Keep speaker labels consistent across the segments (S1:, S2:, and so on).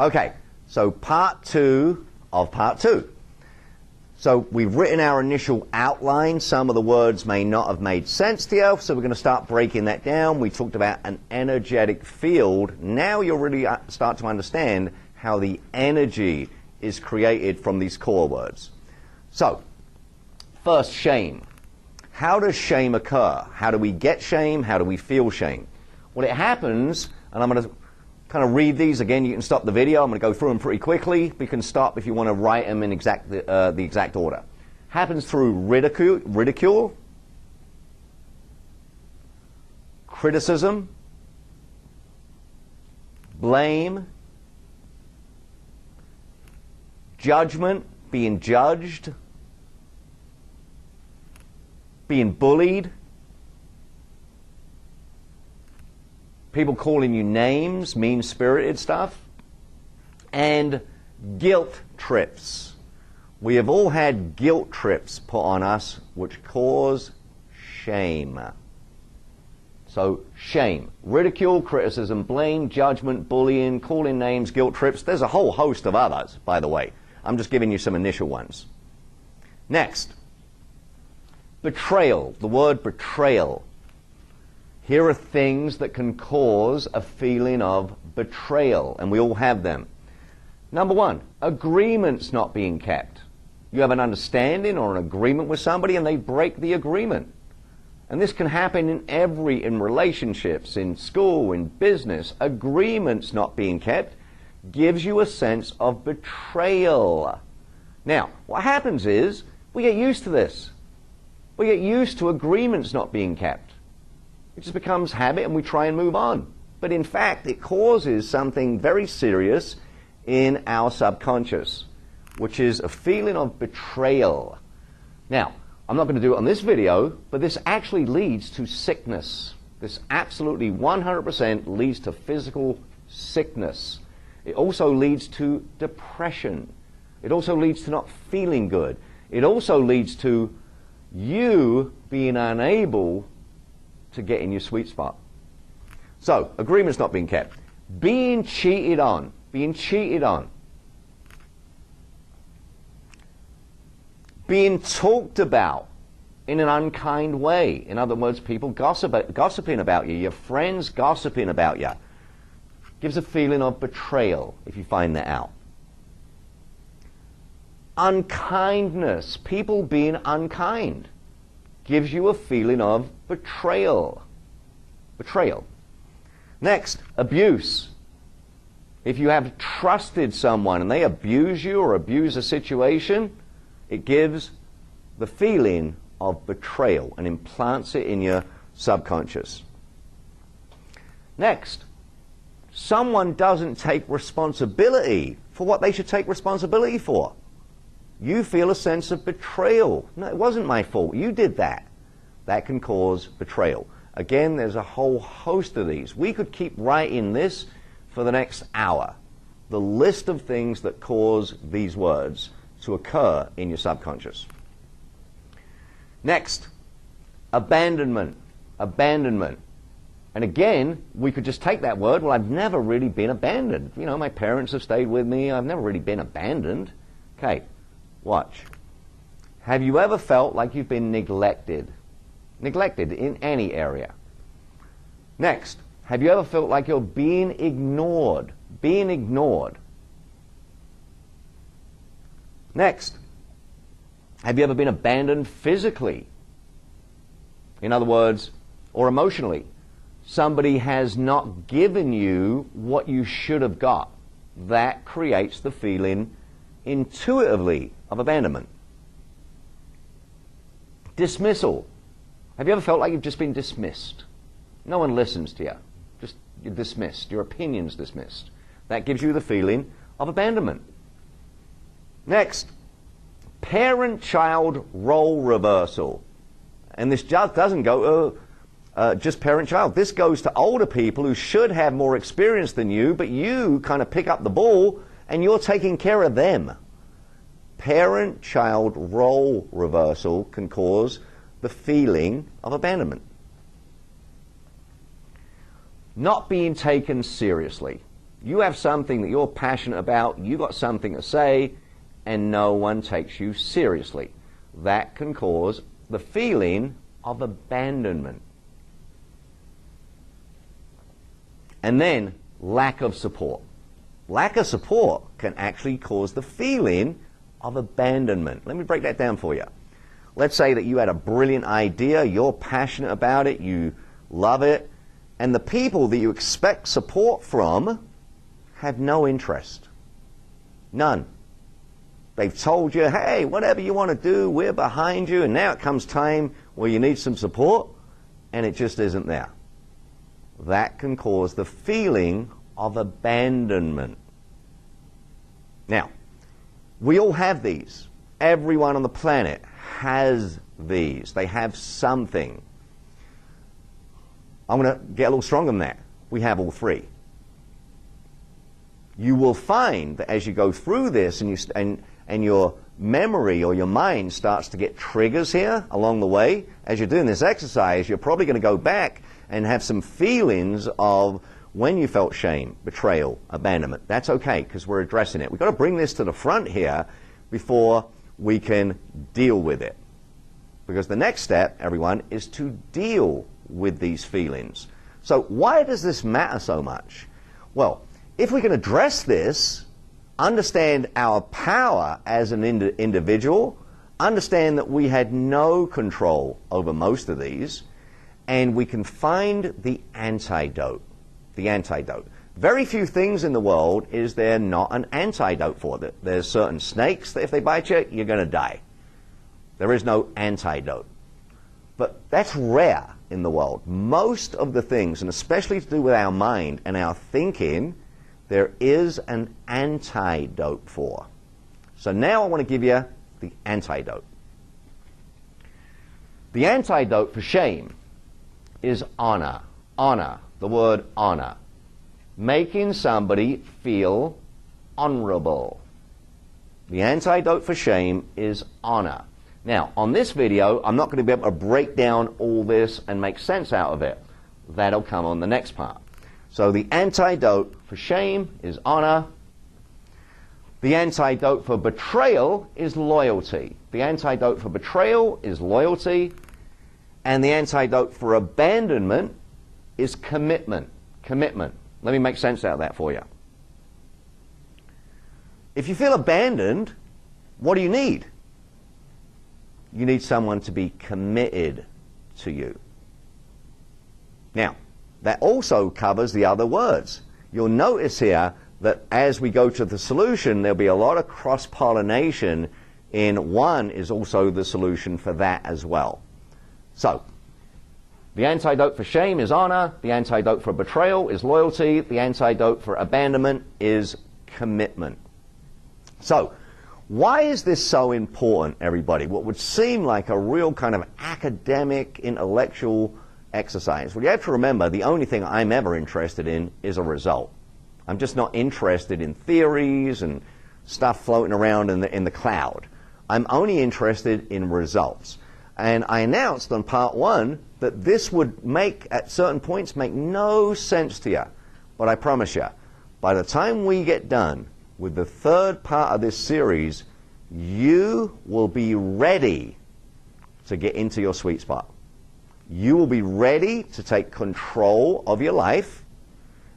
S1: Okay, so part 2 of part 2. So we've written our initial outline. Some of the words may not have made sense to you, so we're going to start breaking that down. We talked about an energetic field. Now you'll really start to understand how the energy is created from these core words. So, first, shame. How does shame occur? How do we get shame? How do we feel shame? Well, it happens, and I'm going to kind of read these again. You can stop the video. I'm going to go through them pretty quickly. We can stop if you want to write them in the exact order. Happens through ridicule, criticism, blame, judgment, being judged, being bullied, people calling you names, mean-spirited stuff, and guilt trips. We have all had guilt trips put on us which cause shame. So, shame, ridicule, criticism, blame, judgment, bullying, calling names, guilt trips. There's a whole host of others, by the way. I'm just giving you some initial ones. Next, betrayal. The word betrayal. Here are things that can cause a feeling of betrayal, and we all have them. Number 1, agreements not being kept. You have an understanding or an agreement with somebody and they break the agreement. And this can happen in relationships, in school, in business. Agreements not being kept gives you a sense of betrayal. Now, what happens is we get used to this. We get used to agreements not being kept. It just becomes habit and we try and move on. But in fact, it causes something very serious in our subconscious, which is a feeling of betrayal. Now, I'm not going to do it on this video, but this actually leads to sickness. This absolutely 100% leads to physical sickness. It also leads to depression. It also leads to not feeling good. It also leads to you being unable to get in your sweet spot. So, agreements not being kept. Being cheated on. Being cheated on. Being talked about in an unkind way. In other words, people gossiping about you. Your friends gossiping about you. Gives a feeling of betrayal if you find that out. Unkindness. People being unkind. Gives you a feeling of betrayal. Betrayal. Next, abuse. If you have trusted someone and they abuse you or abuse a situation, it gives the feeling of betrayal and implants it in your subconscious. Next, someone doesn't take responsibility for what they should take responsibility for. You feel a sense of betrayal. No, it wasn't my fault. You did that. That can cause betrayal. Again, there's a whole host of these. We could keep writing this for the next hour. The list of things that cause these words to occur in your subconscious. Next, abandonment. Abandonment. And again, we could just take that word, well, I've never really been abandoned. You know, my parents have stayed with me. I've never really been abandoned. Okay, watch. Have you ever felt like you've been neglected? Neglected in any area. Next, have you ever felt like you're being ignored? Being ignored. Next, have you ever been abandoned physically? In other words, or emotionally. Somebody has not given you what you should have got. That creates the feeling intuitively of abandonment. Dismissal. Have you ever felt like you've just been dismissed? No one listens to you. Just you're dismissed. Your opinion's dismissed. That gives you the feeling of abandonment. Next, parent-child role reversal. And this just doesn't go just parent-child. This goes to older people who should have more experience than you, but you kind of pick up the ball and you're taking care of them. Parent-child role reversal can cause the feeling of abandonment. Not being taken seriously. You have something that you're passionate about, you got something to say, and no one takes you seriously. That can cause the feeling of abandonment. And then lack of support. Lack of support can actually cause the feeling of abandonment. Let me break that down for you. Let's say that you had a brilliant idea, you're passionate about it, you love it, and the people that you expect support from have no interest. None. They've told you, hey, whatever you want to do, we're behind you, and now it comes time where you need some support, and it just isn't there. That can cause the feeling of abandonment. Now, we all have these. Everyone on the planet has these. They have something. I'm going to get a little stronger than that. We have all three. You will find that as you go through this and your memory or your mind starts to get triggers here along the way, as you're doing this exercise, you're probably going to go back and have some feelings of when you felt shame, betrayal, abandonment. That's okay, because we're addressing it. We've got to bring this to the front here before we can deal with it. Because the next step, everyone, is to deal with these feelings. So why does this matter so much? Well, if we can address this, understand our power as an individual, understand that we had no control over most of these, and we can find the antidote. The antidote. Very few things in the world is there not an antidote for. There's certain snakes that if they bite you, you're going to die. There is no antidote. But that's rare in the world. Most of the things, and especially to do with our mind and our thinking, there is an antidote for. So now I want to give you the antidote. The antidote for shame is honor. Honor. The word honor. Making somebody feel honorable. The antidote for shame is honor. Now, on this video, I'm not going to be able to break down all this and make sense out of it. That'll come on the next part. So the antidote for shame is honor. The antidote for betrayal is loyalty. The antidote for betrayal is loyalty. And the antidote for abandonment is commitment. Commitment. Let me make sense out of that for you. If you feel abandoned, what do you need? You need someone to be committed to you. Now, that also covers the other words. You'll notice here that as we go to the solution, there'll be a lot of cross-pollination in one is also the solution for that as well. So, the antidote for shame is honor. The antidote for betrayal is loyalty. The antidote for abandonment is commitment. So, why is this so important, everybody? What would seem like a real kind of academic, intellectual exercise. Well, you have to remember, the only thing I'm ever interested in is a result. I'm just not interested in theories and stuff floating around in the cloud. I'm only interested in results. And I announced on part one that this would make, at certain points, make no sense to you. But I promise you, by the time we get done with the third part of this series, you will be ready to get into your sweet spot. You will be ready to take control of your life,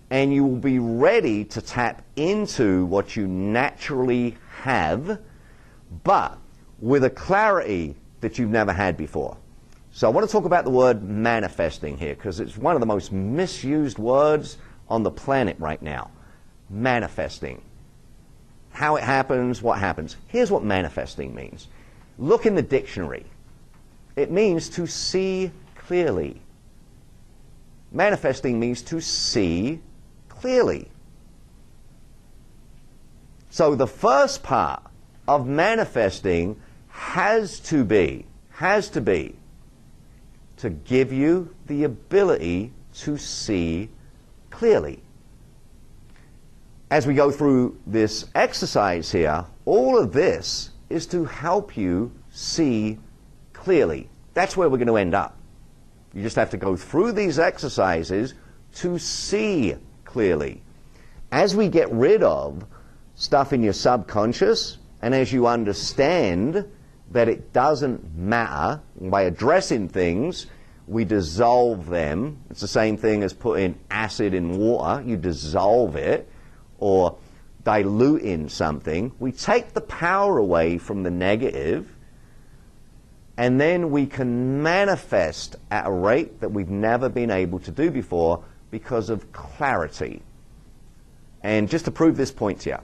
S1: and you will be ready to tap into what you naturally have, but with a clarity that you've never had before. So I want to talk about the word manifesting here, because it's one of the most misused words on the planet right now. Manifesting. How it happens, what happens. Here's what manifesting means. Look in the dictionary. It means to see clearly. Manifesting means to see clearly. So the first part of manifesting has to be to give you the ability to see clearly. As we go through this exercise here, all of this is to help you see clearly. That's where we're going to end up. You just have to go through these exercises to see clearly. as we get rid of stuff in your subconscious, and as you understand that it doesn't matter, by addressing things, we dissolve them. It's the same thing as putting acid in water. You dissolve it, or diluting something. We take the power away from the negative, and then we can manifest at a rate that we've never been able to do before because of clarity. And just to prove this point to you,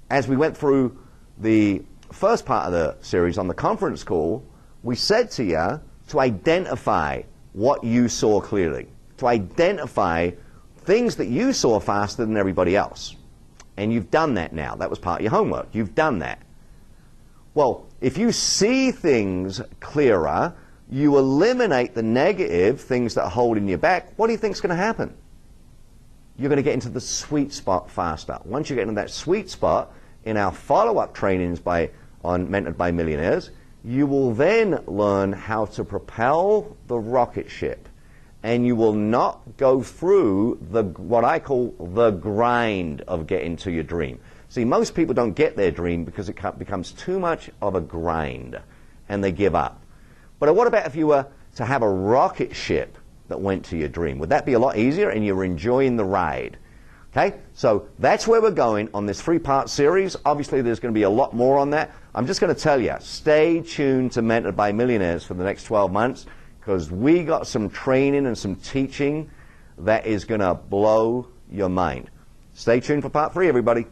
S1: as we went through the first part of the series on the conference call, we said to you to identify what you saw clearly, to identify things that you saw faster than everybody else. And you've done that now. That was part of your homework. You've done that. Well, if you see things clearer, you eliminate the negative things that are holding you back, what do you think is going to happen? You're going to get into the sweet spot faster. Once you get into that sweet spot in our follow-up trainings Mentored by Millionaires, you will then learn how to propel the rocket ship, and you will not go through what I call the grind of getting to your dream. See, most people don't get their dream because it becomes too much of a grind, and they give up. But what about if you were to have a rocket ship that went to your dream? Would that be a lot easier, and you're enjoying the ride? Okay, so that's where we're going on this 3-part series. Obviously, there's going to be a lot more on that. I'm just going to tell you, stay tuned to Mentored by Millionaires for the next 12 months, because we got some training and some teaching that is going to blow your mind. Stay tuned for part 3, everybody.